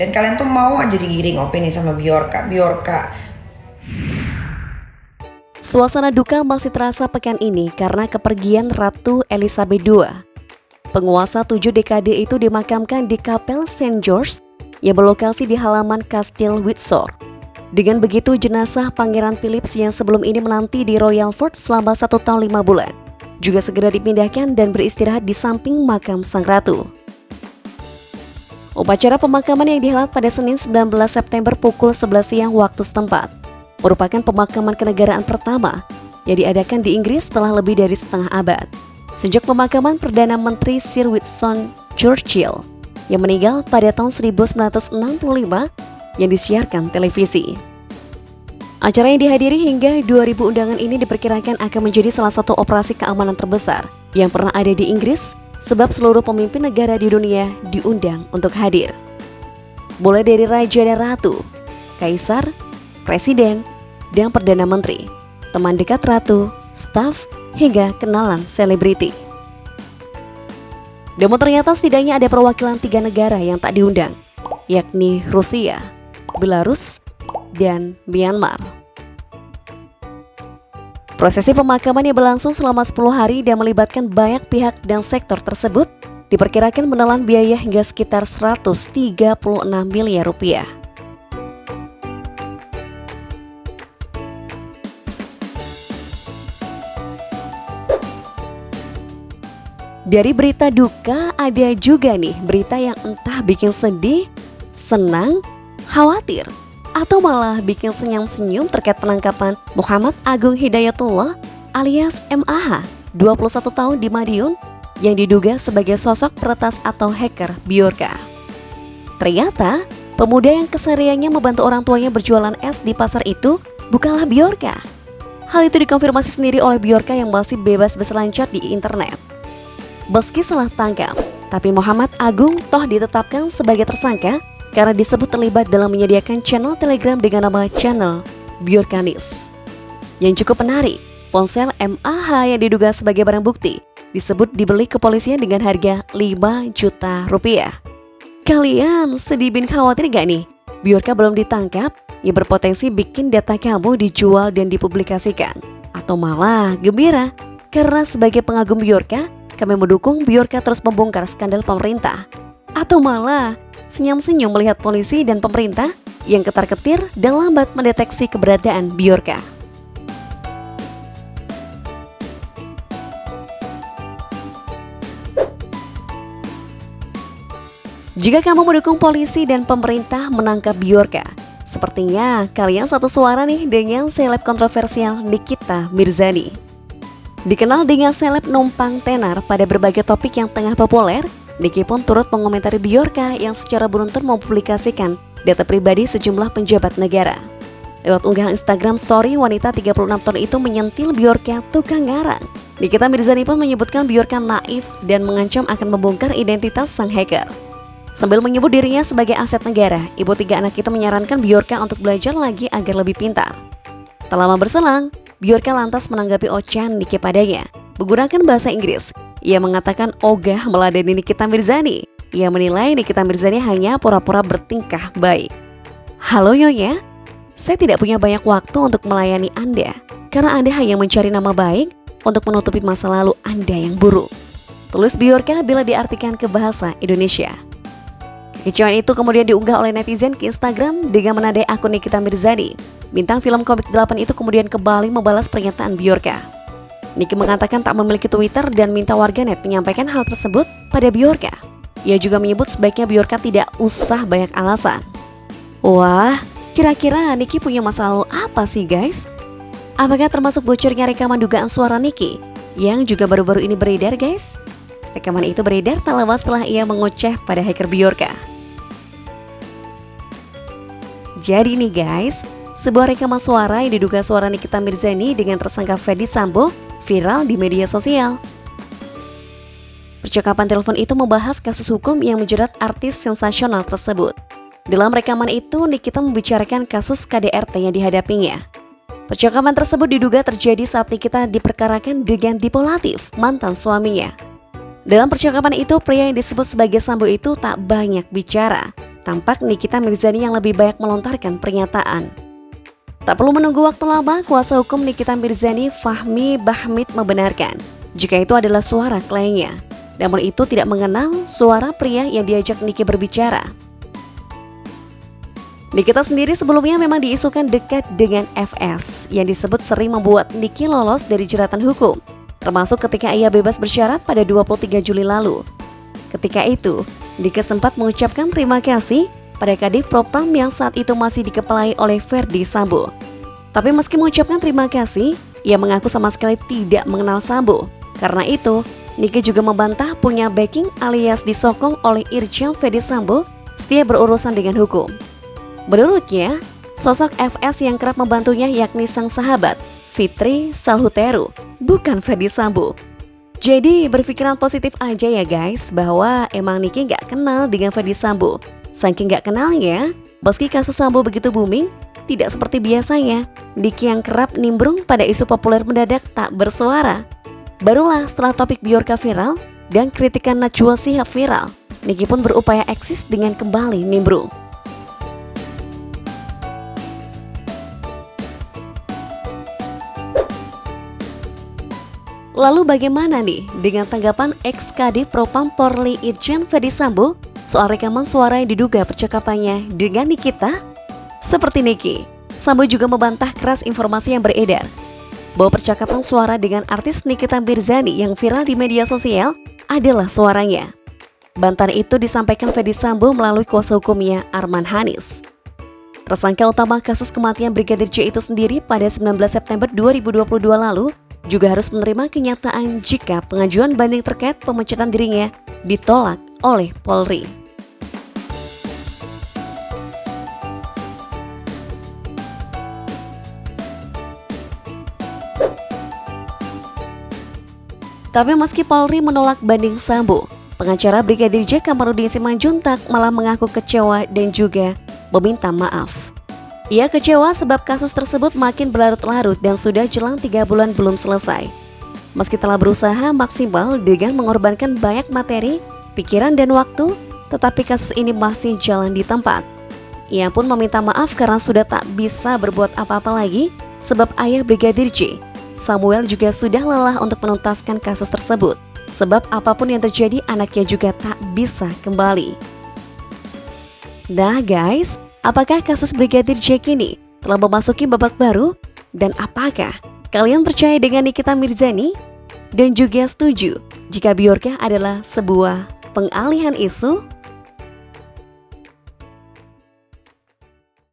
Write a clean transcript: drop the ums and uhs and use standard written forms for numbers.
Dan kalian tuh mau aja digiring opini sama Bjorka. Suasana duka masih terasa pekan ini karena kepergian Ratu Elizabeth II. Penguasa 7 dekade itu dimakamkan di Kapel St. George yang berlokasi di halaman Kastil Windsor. Dengan begitu, jenazah Pangeran Philip yang sebelum ini menanti di Royal Fort selama 1 tahun 5 bulan juga segera dipindahkan dan beristirahat di samping makam sang ratu. Upacara pemakaman yang dihelat pada Senin 19 September pukul 11 siang waktu setempat merupakan pemakaman kenegaraan pertama yang diadakan di Inggris setelah lebih dari setengah abad. Sejak pemakaman Perdana Menteri Sir Winston Churchill yang meninggal pada tahun 1965 yang disiarkan televisi. Acara yang dihadiri hingga 2000 undangan ini diperkirakan akan menjadi salah satu operasi keamanan terbesar yang pernah ada di Inggris sebab seluruh pemimpin negara di dunia diundang untuk hadir. Mulai dari Raja dan Ratu, Kaisar, Presiden, dan Perdana Menteri, teman dekat Ratu, staf, hingga kenalan selebriti. Namun ternyata setidaknya ada perwakilan 3 negara yang tak diundang, yakni Rusia, Belarus, dan Myanmar. Prosesi pemakaman yang berlangsung selama 10 hari dan melibatkan banyak pihak dan sektor tersebut diperkirakan menelan biaya hingga sekitar 136 miliar rupiah. Dari berita duka ada juga nih berita yang entah bikin sedih, senang, khawatir, atau malah bikin senyum-senyum terkait penangkapan Muhammad Agung Hidayatullah alias MAH, 21 tahun di Madiun yang diduga sebagai sosok peretas atau hacker Bjorka. Ternyata, pemuda yang kesehariannya membantu orang tuanya berjualan es di pasar itu bukanlah Bjorka. Hal itu dikonfirmasi sendiri oleh Bjorka yang masih bebas berselancar di internet. Meski salah tangkap, tapi Muhammad Agung toh ditetapkan sebagai tersangka karena disebut terlibat dalam menyediakan channel Telegram dengan nama channel Bjorkanis. Yang cukup menarik, ponsel MAH yang diduga sebagai barang bukti disebut dibeli kepolisian dengan harga 5 juta rupiah. Kalian sedih bin khawatir gak nih? Bjorka belum ditangkap, yang berpotensi bikin data kamu dijual dan dipublikasikan. Atau malah gembira, karena sebagai pengagum Bjorka, kami mendukung Bjorka terus membongkar skandal pemerintah. Atau malah senyum-senyum melihat polisi dan pemerintah yang ketar-ketir dan lambat mendeteksi keberadaan Bjorka. Jika kamu mendukung polisi dan pemerintah menangkap Bjorka, sepertinya kalian satu suara nih dengan seleb kontroversial Nikita Mirzani. Dikenal dengan seleb numpang tenar pada berbagai topik yang tengah populer, Niki pun turut mengomentari Bjorka yang secara beruntun mempublikasikan data pribadi sejumlah penjabat negara. Lewat unggahan Instagram story, wanita 36 tahun itu menyentil Bjorka tukang ngarang. Nikita Mirzani pun menyebutkan Bjorka naif dan mengancam akan membongkar identitas sang hacker. Sambil menyebut dirinya sebagai aset negara, ibu 3 anak itu menyarankan Bjorka untuk belajar lagi agar lebih pintar. Tak lama berselang, Bjorka lantas menanggapi ocehan Niki padanya menggunakan bahasa Inggris. Ia mengatakan ogah meladeni Nikita Mirzani. Ia menilai Nikita Mirzani hanya pura-pura bertingkah baik. Halo Nyonya, saya tidak punya banyak waktu untuk melayani Anda karena Anda hanya mencari nama baik untuk menutupi masa lalu Anda yang buruk, tulis Bjorka bila diartikan ke bahasa Indonesia. Kekecewaan itu kemudian diunggah oleh netizen ke Instagram dengan menandai akun Nikita Mirzani. Bintang film komik 8 itu kemudian kembali membalas pernyataan Bjorka. Niki mengatakan tak memiliki Twitter dan minta warganet menyampaikan hal tersebut pada Bjorka. Ia juga menyebut sebaiknya Bjorka tidak usah banyak alasan. Wah, kira-kira Niki punya masa lalu apa sih guys? Apakah termasuk bocornya rekaman dugaan suara Niki yang juga baru-baru ini beredar guys? Rekaman itu beredar tak lama setelah ia mengoceh pada hacker Bjorka. Jadi nih guys, sebuah rekaman suara yang diduga suara Nikita Mirzani dengan tersangka Ferdy Sambo viral di media sosial. Percakapan telepon itu membahas kasus hukum yang menjerat artis sensasional tersebut. Dalam rekaman itu, Nikita membicarakan kasus KDRT yang dihadapinya. Percakapan tersebut diduga terjadi saat Nikita diperkarakan dengan Dipo Latif, mantan suaminya. Dalam percakapan itu, pria yang disebut sebagai Sambo itu tak banyak bicara. tampak Nikita Mirzani yang lebih banyak melontarkan pernyataan. Tak perlu menunggu waktu lama, kuasa hukum Nikita Mirzani, Fahmi Bahmid, membenarkan jika itu adalah suara kliennya. Namun itu tidak mengenal suara pria yang diajak Niki berbicara. Nikita sendiri sebelumnya memang diisukan dekat dengan FS yang disebut sering membuat Niki lolos dari jeratan hukum, termasuk ketika ia bebas bersyarat pada 23 Juli lalu. Ketika itu, Niki sempat mengucapkan terima kasih pada Kadif Propam yang saat itu masih dikepalai oleh Ferdi Sambo. Tapi meski mengucapkan terima kasih, ia mengaku sama sekali tidak mengenal Sambo. Karena itu, Niki juga membantah punya backing alias disokong oleh Irjen Ferdi Sambo setiap berurusan dengan hukum. Menurutnya, sosok FS yang kerap membantunya yakni sang sahabat, Fitri Salhuteru, bukan Ferdi Sambo. Jadi berpikiran positif aja ya guys, bahwa emang Niki gak kenal dengan Ferdi Sambo. Saking gak kenalnya, meski kasus Sambo begitu booming, tidak seperti biasanya, Niki yang kerap nimbrung pada isu populer mendadak tak bersuara. Barulah setelah topik Bjorka viral dan kritikan Najwa Shihab viral, Niki pun berupaya eksis dengan kembali nimbrung. Lalu bagaimana nih dengan tanggapan ex-Kadif Propam Polri Irjen Ferdi Sambo soal rekaman suara yang diduga percakapannya dengan Nikita? Seperti Niki, Sambo juga membantah keras informasi yang beredar bahwa percakapan suara dengan artis Nikita Mirzani yang viral di media sosial adalah suaranya. Bantahan itu disampaikan Ferdi Sambo melalui kuasa hukumnya Arman Hanis. Tersangka utama kasus kematian Brigadir J itu sendiri pada 19 September 2022 lalu juga harus menerima kenyataan jika pengajuan banding terkait pemecatan dirinya ditolak oleh Polri. Tapi meski Polri menolak banding Sambo, pengacara Brigadir J Kamarudin Simanjuntak malah mengaku kecewa dan juga meminta maaf. Ia kecewa sebab kasus tersebut makin berlarut-larut dan sudah jelang 3 bulan belum selesai. Meski telah berusaha maksimal dengan mengorbankan banyak materi, pikiran dan waktu, tetapi kasus ini masih jalan di tempat. Ia pun meminta maaf karena sudah tak bisa berbuat apa-apa lagi sebab ayah Brigadir J, Samuel, juga sudah lelah untuk menuntaskan kasus tersebut. Sebab apapun yang terjadi, anaknya juga tak bisa kembali. Nah guys, apakah kasus Brigadir J kini telah memasuki babak baru? Dan apakah kalian percaya dengan Nikita Mirzani? Dan juga setuju jika Bjorka adalah sebuah pengalihan isu?